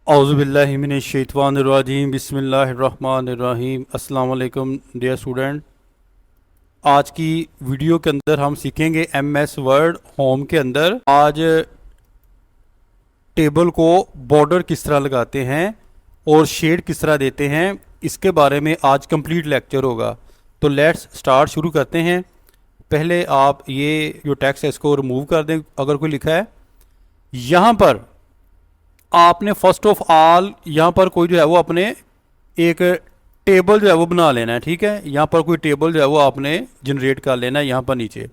औज़ुबिल्लाहि मिनश्शैतानिर्रजीम बिस्मिल्लाहिर्रहमानिर्रहीम। अस्सलाम वालेकुम डियर स्टूडेंट। आज की वीडियो के अंदर हम सीखेंगे एमएस वर्ड होम के अंदर आज टेबल को बॉर्डर किस तरह लगाते हैं और शेड किस तरह देते हैं, इसके बारे में आज कंप्लीट लेक्चर होगा। तो लेट्स स्टार्ट, शुरू करते हैं। पहले आप ये जो टेक्स्ट है इसको रिमूव कर दें अगर कोई लिखा है। यहाँ पर आपने फर्स्ट ऑफ ऑल यहाँ पर कोई जो है वो अपने एक टेबल जो है वो बना लेना है। ठीक है, यहाँ पर कोई टेबल जो है वो आपने जनरेट कर लेना है यहाँ पर नीचे,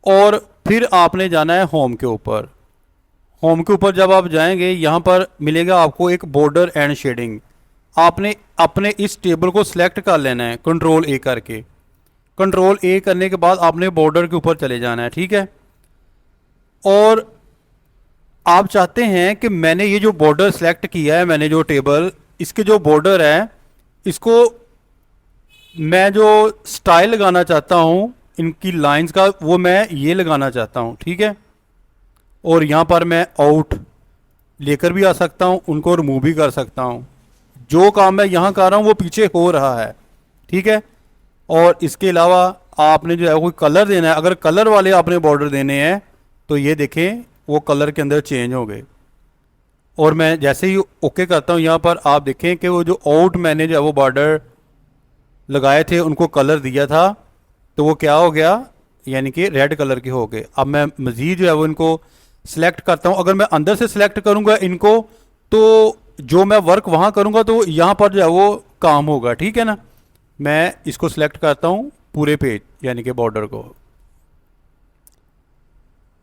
और फिर आपने जाना है होम के ऊपर। होम के ऊपर जब आप जाएंगे यहाँ पर मिलेगा आपको एक बॉर्डर एंड शेडिंग। आपने अपने इस टेबल को सिलेक्ट कर लेना है कंट्रोल ए करके। कंट्रोल ए करने के बाद आपने बॉर्डर के ऊपर चले जाना है। ठीक है, और आप चाहते हैं कि मैंने ये जो बॉर्डर सेलेक्ट किया है, मैंने जो टेबल, इसके जो बॉर्डर है इसको मैं जो स्टाइल लगाना चाहता हूँ इनकी लाइंस का, वो मैं ये लगाना चाहता हूँ। ठीक है, और यहाँ पर मैं आउट लेकर भी आ सकता हूँ, उनको रिमूव भी कर सकता हूँ। जो काम मैं यहाँ कर रहा हूँ वो पीछे हो रहा है। ठीक है, और इसके अलावा आपने जो है कोई कलर देना है। अगर कलर वाले आपने बॉर्डर देने हैं तो ये देखें वो कलर के अंदर चेंज हो गए। और मैं जैसे ही ओके करता हूँ यहाँ पर आप देखें कि वो जो आउट मैंने जो है वो बॉर्डर लगाए थे उनको कलर दिया था तो वो क्या हो गया, यानी कि रेड कलर के हो गए। अब मैं मज़ीद जो है वो इनको सिलेक्ट करता हूँ। अगर मैं अंदर से सिलेक्ट करूँगा इनको तो जो मैं वर्क वहाँ करूँगा तो यहाँ पर जो है वो काम होगा। ठीक है ना, मैं इसको सिलेक्ट करता हूँ पूरे पेज यानी कि बॉर्डर को।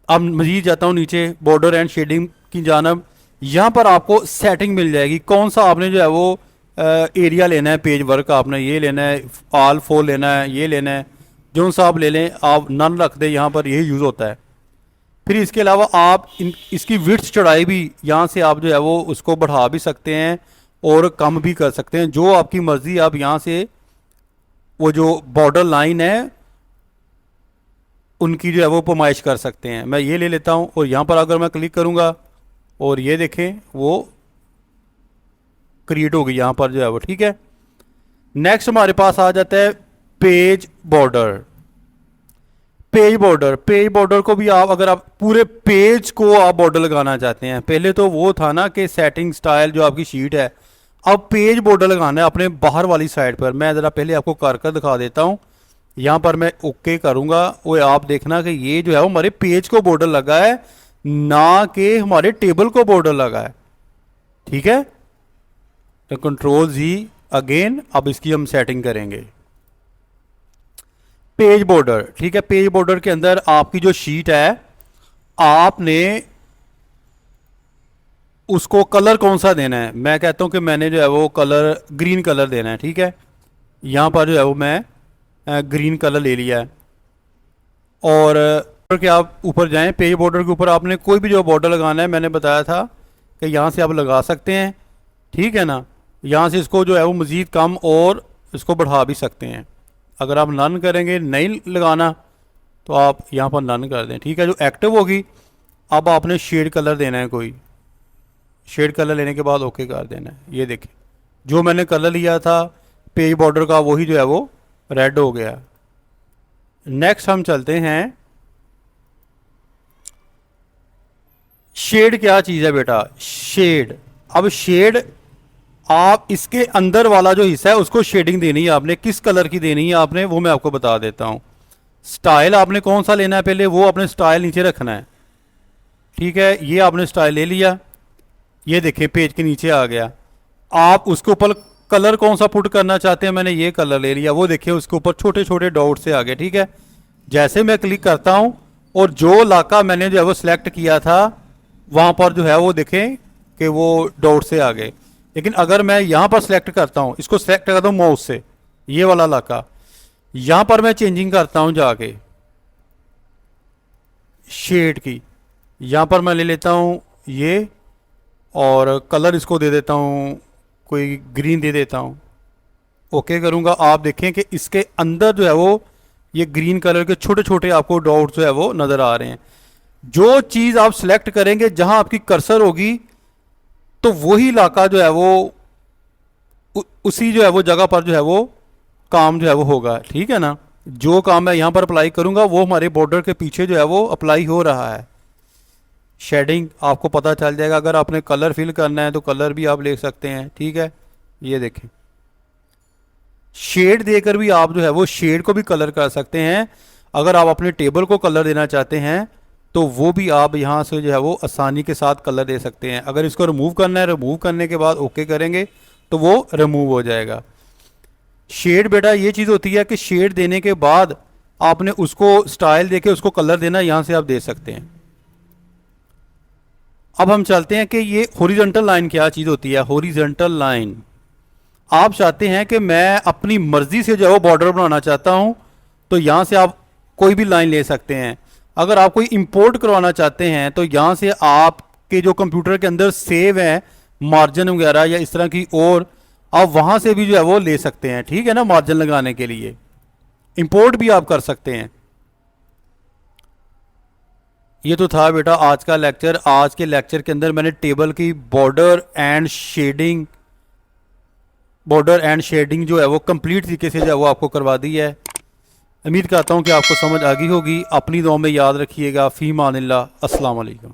अब मज़ीद जाता हूँ नीचे बॉर्डर एंड शेडिंग की जानब। यहाँ पर आपको सेटिंग मिल जाएगी, कौन सा आपने जो है वो एरिया लेना है, पेज वर्क आपने ये लेना है, ऑल फोर लेना है, ये लेना है, जो सा आप ले लें। आप नन रख दें, यहाँ पर यही यूज़ होता है। फिर इसके अलावा आप इसकी विड्थ चढ़ाई भी यहाँ से आप जो है वो उसको बढ़ा भी सकते हैं और कम भी कर सकते हैं, जो आपकी मर्ज़ी। आप यहाँ से वो जो बॉर्डर लाइन है उनकी जो है वो पैमाइश कर सकते हैं। मैं ये ले लेता हूँ और यहाँ पर अगर मैं क्लिक करूँगा और ये देखें वो क्रिएट होगी यहाँ पर जो है वो। ठीक है, नेक्स्ट हमारे पास आ जाता है पेज बॉर्डर। पेज बॉर्डर को भी आप, अगर आप पूरे पेज को आप बॉर्डर लगाना चाहते हैं, पहले तो वो था ना कि सेटिंग स्टाइल जो आपकी शीट है, अब पेज बॉर्डर लगाना है अपने बाहर वाली साइड पर। मैं ज़रा पहले आपको कर दिखा देता हूँ। यहाँ पर मैं ओके करूँगा, वो आप देखना कि ये जो है वो हमारे पेज को बॉर्डर लगा है, ना कि हमारे टेबल को बॉर्डर लगा है। ठीक है, तो कंट्रोल जी अगेन। अब इसकी हम सेटिंग करेंगे पेज बॉर्डर। ठीक है, पेज बॉर्डर के अंदर आपकी जो शीट है आपने उसको कलर कौन सा देना है। मैं कहता हूं कि मैंने जो है वो कलर ग्रीन कलर देना है। ठीक है, यहाँ पर जो है वो मैं ग्रीन कलर ले लिया है। और के आप ऊपर जाएं, पेज बॉर्डर के ऊपर आपने कोई भी जो बॉर्डर लगाना है, मैंने बताया था कि यहाँ से आप लगा सकते हैं। ठीक है ना, यहाँ से इसको जो है वो मज़ीद कम और इसको बढ़ा भी सकते हैं। अगर आप नन करेंगे, नहीं लगाना, तो आप यहाँ पर नन कर दें। ठीक है, जो एक्टिव होगी। अब आपने शेड कलर देना है, कोई शेड कलर लेने के बाद ओके कर देना है। ये देखें जो मैंने कलर लिया था पेज बॉर्डर का वही जो है वो रेड हो गया। नेक्स्ट हम चलते हैं, शेड क्या चीज़ है बेटा, शेड। अब शेड आप इसके अंदर वाला जो हिस्सा है उसको शेडिंग देनी है आपने। किस कलर की देनी है आपने वो मैं आपको बता देता हूँ। स्टाइल आपने कौन सा लेना है, पहले वो अपने स्टाइल नीचे रखना है। ठीक है, ये आपने स्टाइल ले लिया, ये देखिए पेज के नीचे आ गया। आप उसके ऊपर कलर कौन सा पुट करना चाहते हैं, मैंने ये कलर ले लिया, वो देखिए उसके ऊपर छोटे छोटे डॉट से आ गए। ठीक है, जैसे मैं क्लिक करता हूँ और जो इलाका मैंने जो है वो सिलेक्ट किया था वहाँ पर जो है वो देखें कि वो डॉट से आ गए। लेकिन अगर मैं यहाँ पर सिलेक्ट करता हूँ, इसको सिलेक्ट करता हूँ माउस से, ये वाला इलाका, यहाँ पर मैं चेंजिंग करता हूँ जाके शेड की, यहाँ पर मैं ले लेता हूँ ये और कलर इसको दे देता हूँ, कोई ग्रीन दे देता हूँ। ओके करूँगा, आप देखें कि इसके अंदर जो है वो ये ग्रीन कलर के छोटे छोटे आपको डॉट्स जो है वो नज़र आ रहे हैं। जो चीज़ आप सिलेक्ट करेंगे, जहाँ आपकी कर्सर होगी तो वही इलाका जो है वो उसी जो है वो जगह पर जो है वो काम जो है वो होगा, ठीक है ना। जो काम मैं यहाँ पर अप्लाई करूँगा वो हमारे बॉर्डर के पीछे जो है वो अप्लाई हो रहा है। शेडिंग आपको पता चल जाएगा। अगर आपने कलर फिल करना है तो कलर भी आप ले सकते हैं, ठीक है। ये देखें, शेड देकर भी आप जो है वो शेड को भी कलर कर सकते हैं। अगर आप अपने टेबल को कलर देना चाहते हैं तो वो भी आप यहाँ से जो है वो आसानी के साथ कलर दे सकते हैं। अगर इसको रिमूव करना है, रिमूव करने के बाद ओके करेंगे तो वो रिमूव हो जाएगा। शेड बेटा ये चीज़ होती है कि शेड देने के बाद आपने उसको स्टाइल देके उसको कलर देना, यहाँ से आप दे सकते हैं। अब हम चलते हैं कि ये हॉरिजॉन्टल लाइन क्या चीज़ होती है। हॉरिजॉन्टल लाइन, आप चाहते हैं कि मैं अपनी मर्जी से जो है वो बॉर्डर बनाना चाहता हूं, तो यहां से आप कोई भी लाइन ले सकते हैं। अगर आप कोई इंपोर्ट करवाना चाहते हैं तो यहां से आपके जो कंप्यूटर के अंदर सेव है मार्जिन वगैरह या इस तरह की, और आप वहां से भी जो है वो ले सकते हैं, ठीक है ना। मार्जिन लगाने के लिए इंपोर्ट भी आप कर सकते हैं। ये तो था बेटा आज का लेक्चर। आज के लेक्चर के अंदर मैंने टेबल की बॉर्डर एंड शेडिंग जो है वो कंप्लीट तरीके से जो है वो आपको करवा दी है। उम्मीद करता हूँ कि आपको समझ आ गई होगी। अपनी दुआ में याद रखिएगा। फ़ी मानिल्लाह। अस्सलाम वालेकुम।